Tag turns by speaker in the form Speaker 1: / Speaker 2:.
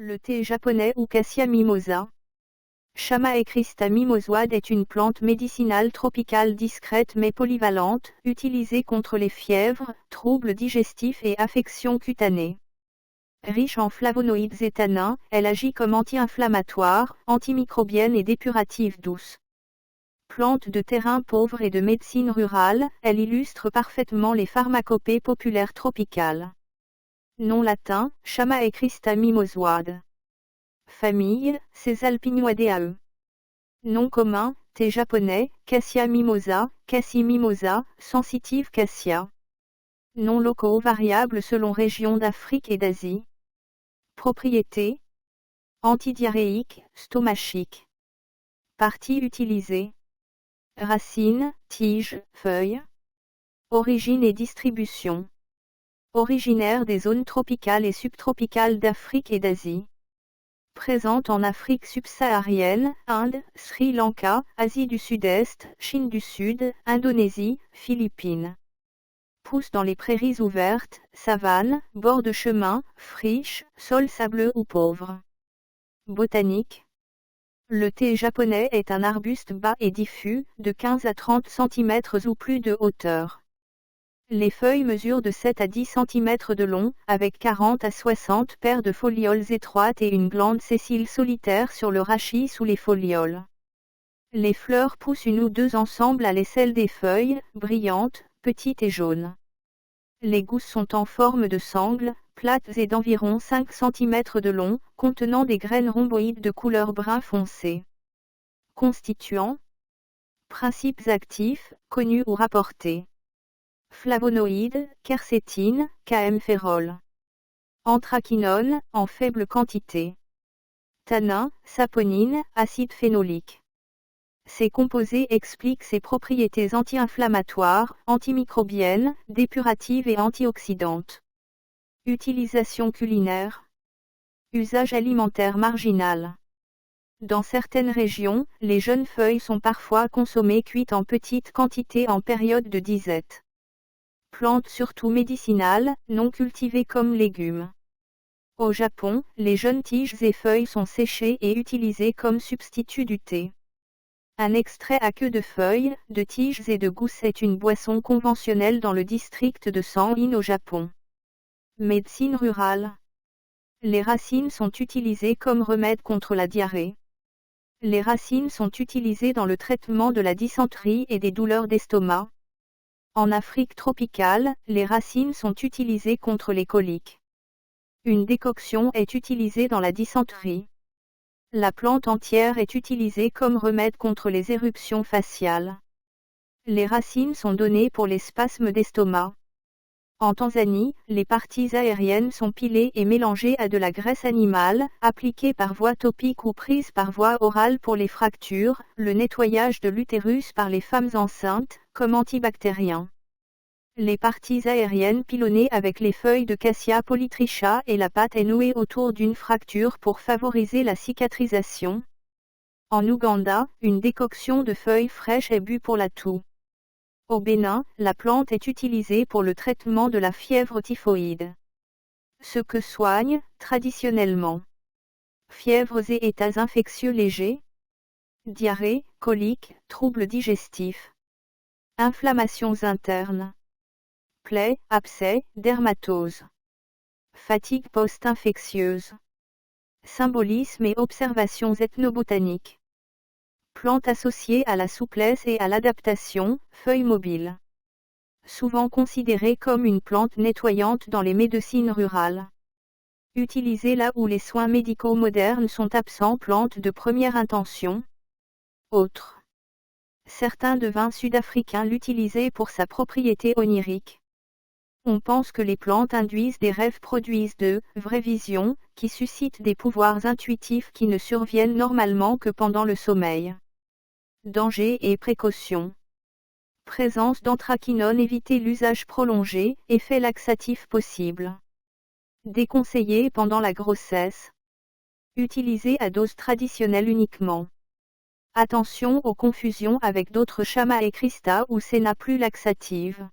Speaker 1: Le thé japonais ou Cassia mimosa. Chamaecrista mimosoide est une plante médicinale tropicale discrète mais polyvalente, utilisée contre les fièvres, troubles digestifs et affections cutanées. Riche en flavonoïdes et tanins, elle agit comme anti-inflammatoire, antimicrobienne et dépurative douce. Plante de terrain pauvre et de médecine rurale, elle illustre parfaitement les pharmacopées populaires tropicales. Nom latin, Chamaecrista mimosoide. Famille, Caesalpinoideae. Nom commun, thé japonais, Cassia mimosa, Cassie mimosa, sensitive cassia. Noms locaux variables selon région d'Afrique et d'Asie. Propriétés. Antidiarrhéique, stomachique. Parties utilisées. Racines, tiges, feuilles. Origine et distribution. Originaire des zones tropicales et subtropicales d'Afrique et d'Asie. Présente en Afrique subsaharienne, Inde, Sri Lanka, Asie du Sud-Est, Chine du Sud, Indonésie, Philippines. Pousse dans les prairies ouvertes, savanes, bords de chemin, friches, sols sableux ou pauvres. Botanique. Le thé japonais est un arbuste bas et diffus, de 15 à 30 cm ou plus de hauteur. Les feuilles mesurent de 7 à 10 cm de long, avec 40 à 60 paires de folioles étroites et une glande sessile solitaire sur le rachis sous les folioles. Les fleurs poussent une ou deux ensemble à l'aisselle des feuilles, brillantes, petites et jaunes. Les gousses sont en forme de sangle, plates et d'environ 5 cm de long, contenant des graines rhomboïdes de couleur brun foncé. Constituants. Principes actifs, connus ou rapportés. Flavonoïdes, quercétine, KM-phérol. Anthraquinone, en faible quantité. Tannin, saponine, acide phénolique. Ces composés expliquent ses propriétés anti-inflammatoires, antimicrobiennes, dépuratives et antioxydantes. Utilisation culinaire. Usage alimentaire marginal. Dans certaines régions, les jeunes feuilles sont parfois consommées cuites en petites quantités en période de disette. Plante surtout médicinale, non cultivée comme légume. Au Japon, les jeunes tiges et feuilles sont séchées et utilisées comme substitut du thé. Un extrait à queue de feuilles, de tiges et de gousses est une boisson conventionnelle dans le district de San'in au Japon. Médecine rurale. Les racines sont utilisées comme remède contre la diarrhée. Les racines sont utilisées dans le traitement de la dysenterie et des douleurs d'estomac. En Afrique tropicale, les racines sont utilisées contre les coliques. Une décoction est utilisée dans la dysenterie. La plante entière est utilisée comme remède contre les éruptions faciales. Les racines sont données pour les spasmes d'estomac. En Tanzanie, les parties aériennes sont pilées et mélangées à de la graisse animale, appliquée par voie topique ou prise par voie orale pour les fractures, le nettoyage de l'utérus par les femmes enceintes, comme antibactérien. Les parties aériennes pilonnées avec les feuilles de Cassia polytricha et la pâte est nouée autour d'une fracture pour favoriser la cicatrisation. En Ouganda, une décoction de feuilles fraîches est bue pour la toux. Au Bénin, la plante est utilisée pour le traitement de la fièvre typhoïde. Ce que soigne, traditionnellement. Fièvres et états infectieux légers. Diarrhée, coliques, troubles digestifs. Inflammations internes. Plaies, abcès, dermatose. Fatigue post-infectieuse. Symbolisme et observations ethnobotaniques. Plante associée à la souplesse et à l'adaptation, feuilles mobiles. Souvent considérée comme une plante nettoyante dans les médecines rurales. Utilisée là où les soins médicaux modernes sont absents. Plante de première intention. Autres. Certains devins sud-africains l'utilisaient pour sa propriété onirique. On pense que les plantes induisent des rêves, produisent de vraies visions, qui suscitent des pouvoirs intuitifs qui ne surviennent normalement que pendant le sommeil. Danger et précautions. Présence d'anthraquinone. Éviter l'usage prolongé, effet laxatif possible. Déconseillé pendant la grossesse. Utilisé à dose traditionnelle uniquement. Attention aux confusions avec d'autres Chamaecrista ou Senna plus laxatives.